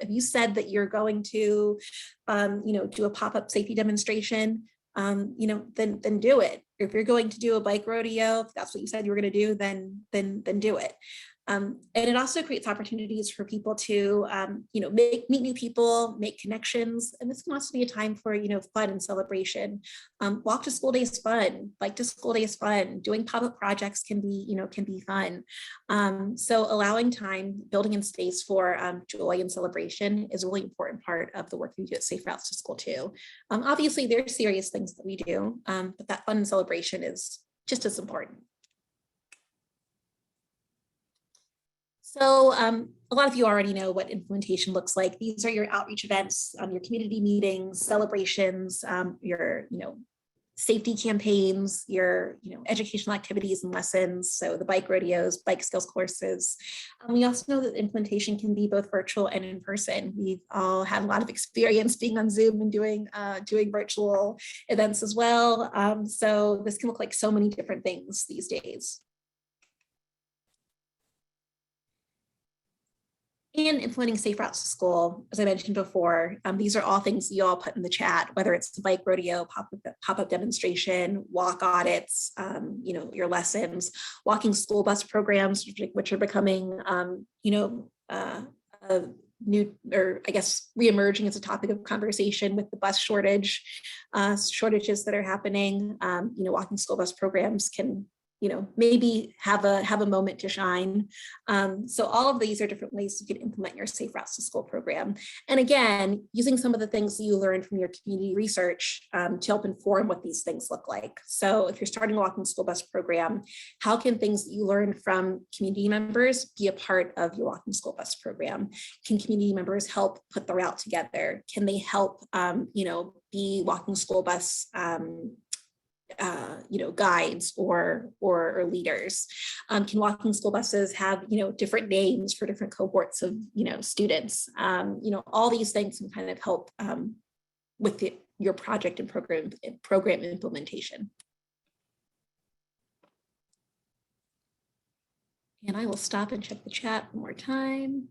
if you said that you're going to, do a pop-up safety demonstration, then do it. If you're going to do a bike rodeo, if that's what you said you were going to do, then do it. And it also creates opportunities for people to, meet new people, make connections. And this can also be a time for, fun and celebration. Walk to school day is fun. Bike to school day is fun. Doing pop-up projects can be fun. So allowing time, building in space for joy and celebration is a really important part of the work we do at Safe Routes to School too. Obviously, there's serious things that we do, but that fun and celebration is just as important. So a lot of you already know what implementation looks like. These are your outreach events, your community meetings, celebrations, your safety campaigns, your educational activities and lessons. So the bike rodeos, bike skills courses. We also know that implementation can be both virtual and in person. We've all had a lot of experience being on Zoom and doing virtual events as well. So this can look like so many different things these days. And and implementing safe routes to school, as I mentioned before, these are all things you all put in the chat, whether it's the bike rodeo, pop-up demonstration, walk audits, your lessons, walking school bus programs, which are becoming, new, or I guess reemerging as a topic of conversation with the bus shortages that are happening. Walking school bus programs can maybe have a moment to shine. So all of these are different ways you can implement your Safe Routes to School program. And again, using some of the things that you learned from your community research to help inform what these things look like. So if you're starting a walking school bus program, how can things that you learned from community members be a part of your walking school bus program? Can community members help put the route together? Can they help, be walking school bus guides or leaders? Can walking school buses have different names for different cohorts of students? All these things can kind of help with your project and program implementation. And I will stop and check the chat one more time.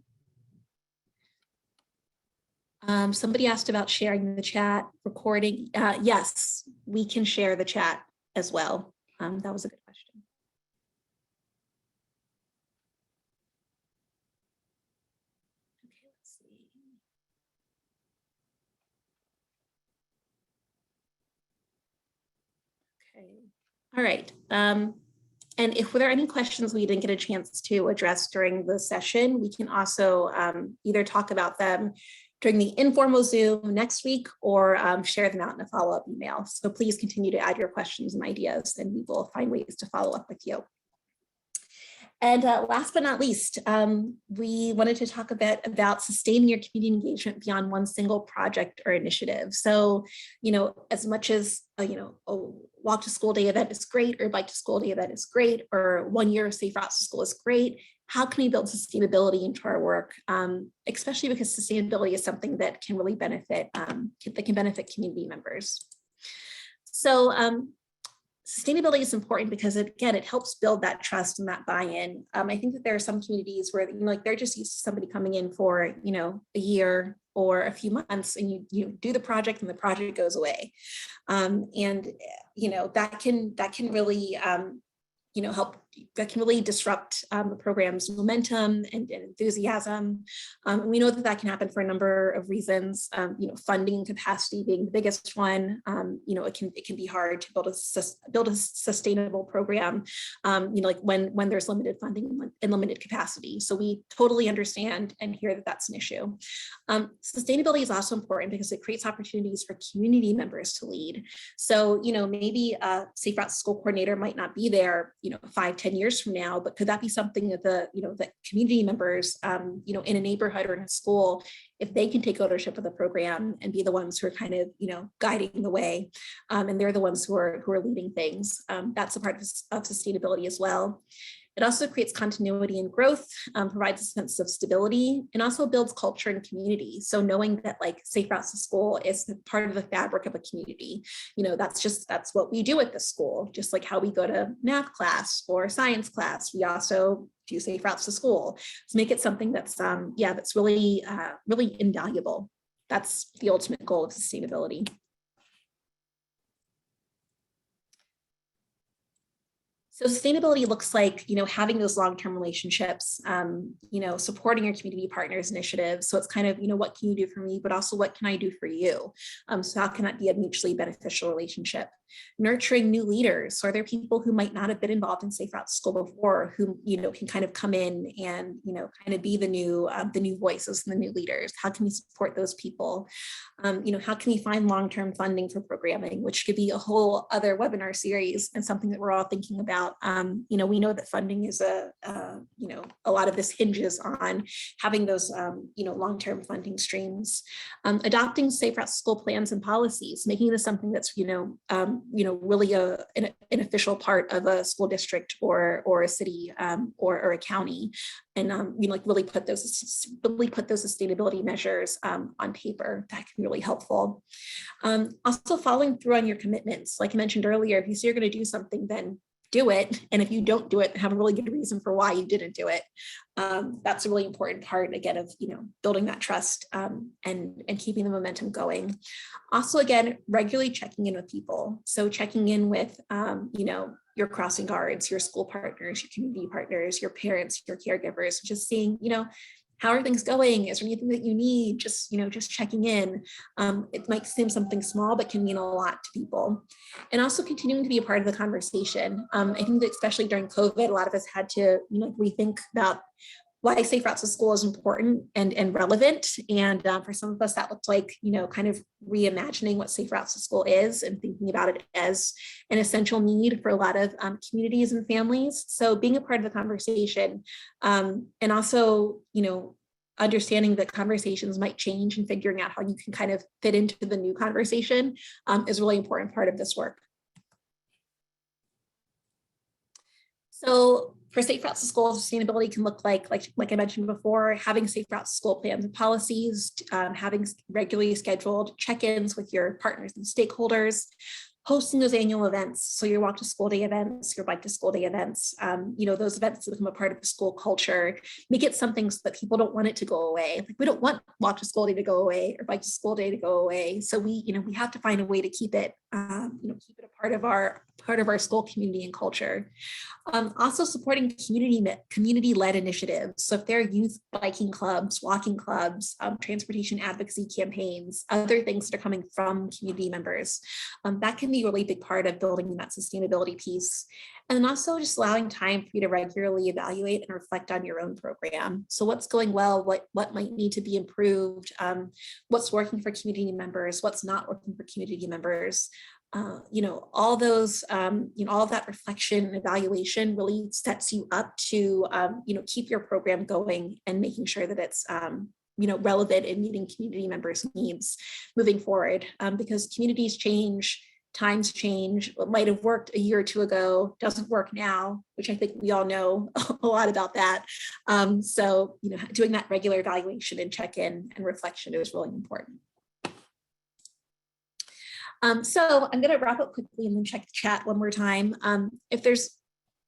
Somebody asked about sharing the chat, recording. Yes, we can share the chat as well. That was a good question. Okay, let's see. Okay, all right. And if there are any questions we didn't get a chance to address during the session, we can also either talk about them during the informal Zoom next week or share them out in a follow-up email. So please continue to add your questions and ideas, and we will find ways to follow up with you. And last but not least, we wanted to talk a bit about sustaining your community engagement beyond one single project or initiative. So, as much as, a walk to school day event is great, or bike to school day event is great, or 1 year of Safe Routes to School is great, how can we build sustainability into our work? Especially because sustainability is something that can really benefit, community members. So, sustainability is important because it helps build that trust and that buy-in. I think that there are some communities where they're just used to somebody coming in for a year or a few months, and you do the project and the project goes away, and that can really disrupt the program's momentum and enthusiasm. We know that can happen for a number of reasons, funding capacity being the biggest one. It can be hard to build a sustainable program, when there's limited funding and limited capacity. So we totally understand and hear that that's an issue. Sustainability is also important because it creates opportunities for community members to lead. So, maybe a Safe Routes School coordinator might not be there, 5-10 years from now, but could that be something that that community members, in a neighborhood or in a school, if they can take ownership of the program and be the ones who are kind of, guiding the way, and they're the ones who are leading things, that's a part of sustainability as well. It also creates continuity and growth, provides a sense of stability, and also builds culture and community. So knowing that Safe Routes to School is part of the fabric of a community, that's what we do at the school. Just like how we go to math class or science class, we also do Safe Routes to School. So make it something that's that's really invaluable. That's the ultimate goal of sustainability. So sustainability looks like, having those long-term relationships, supporting your community partners initiatives. So it's kind of, what can you do for me, but also what can I do for you? So how can that be a mutually beneficial relationship? Nurturing new leaders. So are there people who might not have been involved in Safe Routes to School before who, can kind of come in and, kind of be the new voices and the new leaders? How can we support those people? How can we find long-term funding for programming, which could be a whole other webinar series and something that we're all thinking about. We know that funding is a lot of this hinges on having those, long-term funding streams. Adopting Safe Routes to School plans and policies, making this something that's, really an official part of a school district or a city or a county, and really put those sustainability measures on paper. That can be really helpful. Also following through on your commitments. Like I mentioned earlier, if you say you're going to do something, then do it. And if you don't do it, have a really good reason for why you didn't do it. That's a really important part, again, of, building that trust and keeping the momentum going. Also, again, regularly checking in with people. So checking in with, your crossing guards, your school partners, your community partners, your parents, your caregivers, just seeing, how are things going? Is there anything that you need? Just checking in. It might seem something small, but can mean a lot to people. And also continuing to be a part of the conversation. I think that especially during COVID, a lot of us had to, rethink about why safe routes to school is important and relevant. And for some of us, that looked like, kind of reimagining what safe routes to school is and thinking about it as an essential need for a lot of communities and families. So being a part of the conversation and also, understanding that conversations might change and figuring out how you can kind of fit into the new conversation is a really important part of this work. So for safe routes to school, sustainability can look like I mentioned before, having safe routes to school plans and policies, having regularly scheduled check-ins with your partners and stakeholders, hosting those annual events. So your walk to school day events, your bike to school day events, those events become a part of the school culture, make it something so that people don't want it to go away. Like we don't want walk to school day to go away or bike to school day to go away. So we have to find a way to keep it, keep it a part of our school community and culture. Also supporting community-led initiatives. So if there are youth biking clubs, walking clubs, transportation advocacy campaigns, other things that are coming from community members, that can be a really big part of building that sustainability piece. And then also just allowing time for you to regularly evaluate and reflect on your own program. So what's going well, what might need to be improved, what's working for community members, what's not working for community members. All those, all of that reflection and evaluation really sets you up to, keep your program going and making sure that it's, relevant in meeting community members' needs moving forward, because communities change, times change. What might have worked a year or two ago doesn't work now, which I think we all know a lot about that. So, doing that regular evaluation and check-in and reflection is really important. So I'm going to wrap up quickly and then check the chat one more time. If there's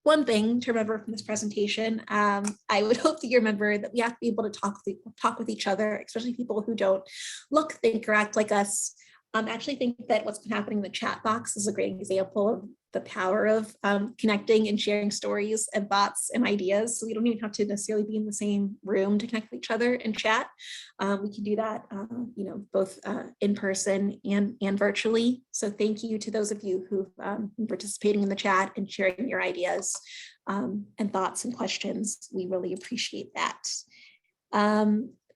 one thing to remember from this presentation, I would hope that you remember that we have to be able to talk with each other, especially people who don't look, think, or act like us. I actually think that what's been happening in the chat box is a great example of the power of connecting and sharing stories and thoughts and ideas. So we don't even have to necessarily be in the same room to connect with each other and chat. We can do that, both in person and virtually. So thank you to those of you who've been participating in the chat and sharing your ideas and thoughts and questions. We really appreciate that.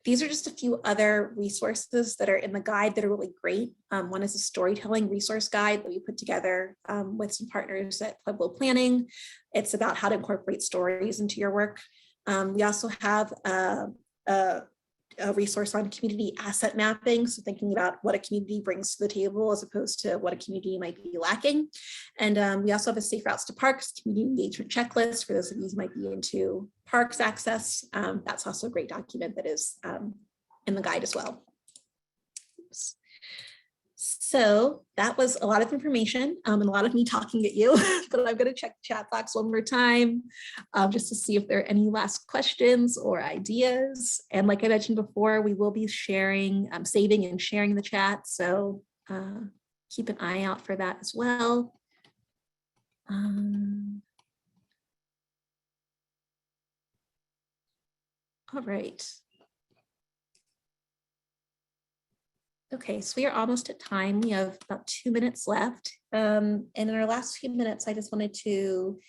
These are just a few other resources that are in the guide that are really great. One is a storytelling resource guide that we put together with some partners at Pueblo Planning. It's about how to incorporate stories into your work. We also have a resource on community asset mapping. So thinking about what a community brings to the table as opposed to what a community might be lacking. And we also have a safe routes to parks community engagement checklist for those of you who might be into parks access. That's also a great document that is in the guide as well. Oops. So that was a lot of information and a lot of me talking at you, but I'm going to check the chat box one more time just to see if there are any last questions or ideas. And like I mentioned before, we will be sharing, saving and sharing the chat. So keep an eye out for that as well. All right. Okay, so we are almost at time. We have about 2 minutes left. And in our last few minutes, I just wanted to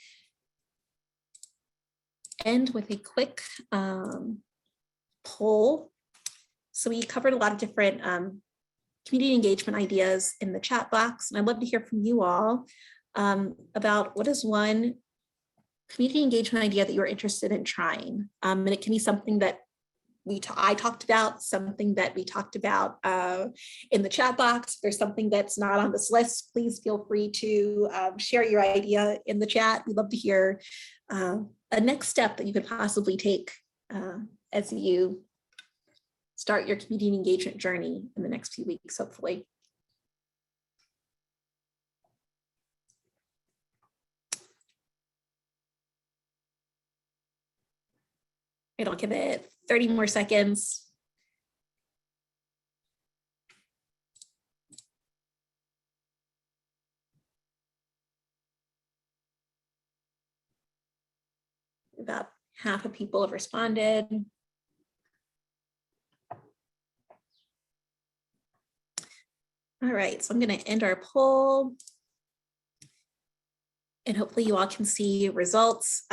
end with a quick poll. So we covered a lot of different community engagement ideas in the chat box, and I'd love to hear from you all about what is one community engagement idea that you're interested in trying. And it can be something that I talked about, something that we talked about in the chat box. If there's something that's not on this list, please feel free to share your idea in the chat. We'd love to hear a next step that you could possibly take as you start your community engagement journey in the next few weeks, hopefully. I'll give it 30 more seconds. About half of people have responded. All right, so I'm going to end our poll. And hopefully you all can see results.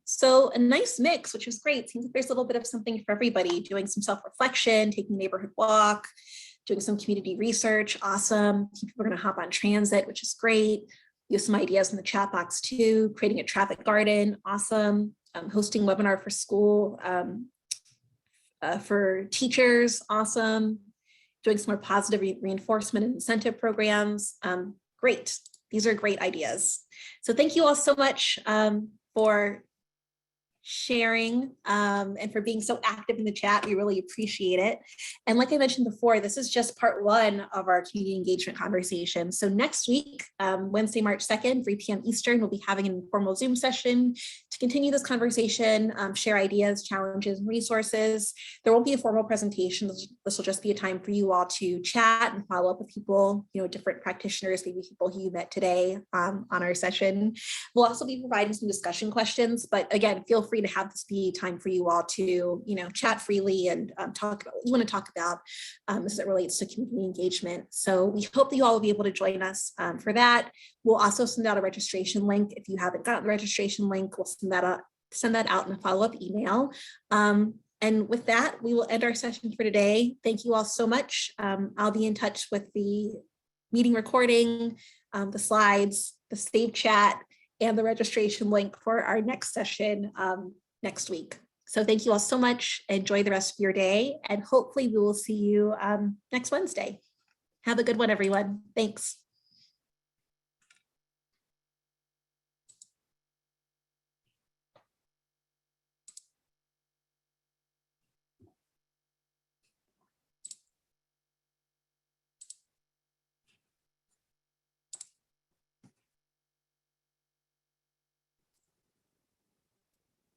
So a nice mix, which is great. Seems like there's a little bit of something for everybody, doing some self-reflection, taking a neighborhood walk, doing some community research. Awesome. People are going to hop on transit, which is great. You have some ideas in the chat box too, creating a traffic garden. Awesome. Hosting webinar for school, for teachers. Awesome. Doing some more positive reinforcement and incentive programs. Great. These are great ideas. So thank you all so much for sharing and for being so active in the chat. We really appreciate it. And like I mentioned before, this is just part one of our community engagement conversation. So next week, Wednesday, March 2nd, 3 p.m. Eastern, we'll be having an informal Zoom session to continue this conversation, share ideas, challenges, and resources. There won't be a formal presentation. This will just be a time for you all to chat and follow up with people, different practitioners, maybe people who you met today on our session. We'll also be providing some discussion questions, but again, feel free to have this be time for you all to, chat freely and talk about what you want to talk about as it relates to community engagement. So we hope that you all will be able to join us for that. We'll also send out a registration link. If you haven't gotten the registration link, we'll send that out in a follow-up email. And with that, we will end our session for today. Thank you all so much. I'll be in touch with the meeting recording, the slides, the saved chat, and the registration link for our next session next week. So thank you all so much. Enjoy the rest of your day, and hopefully we will see you next Wednesday. Have a good one, everyone. Thanks.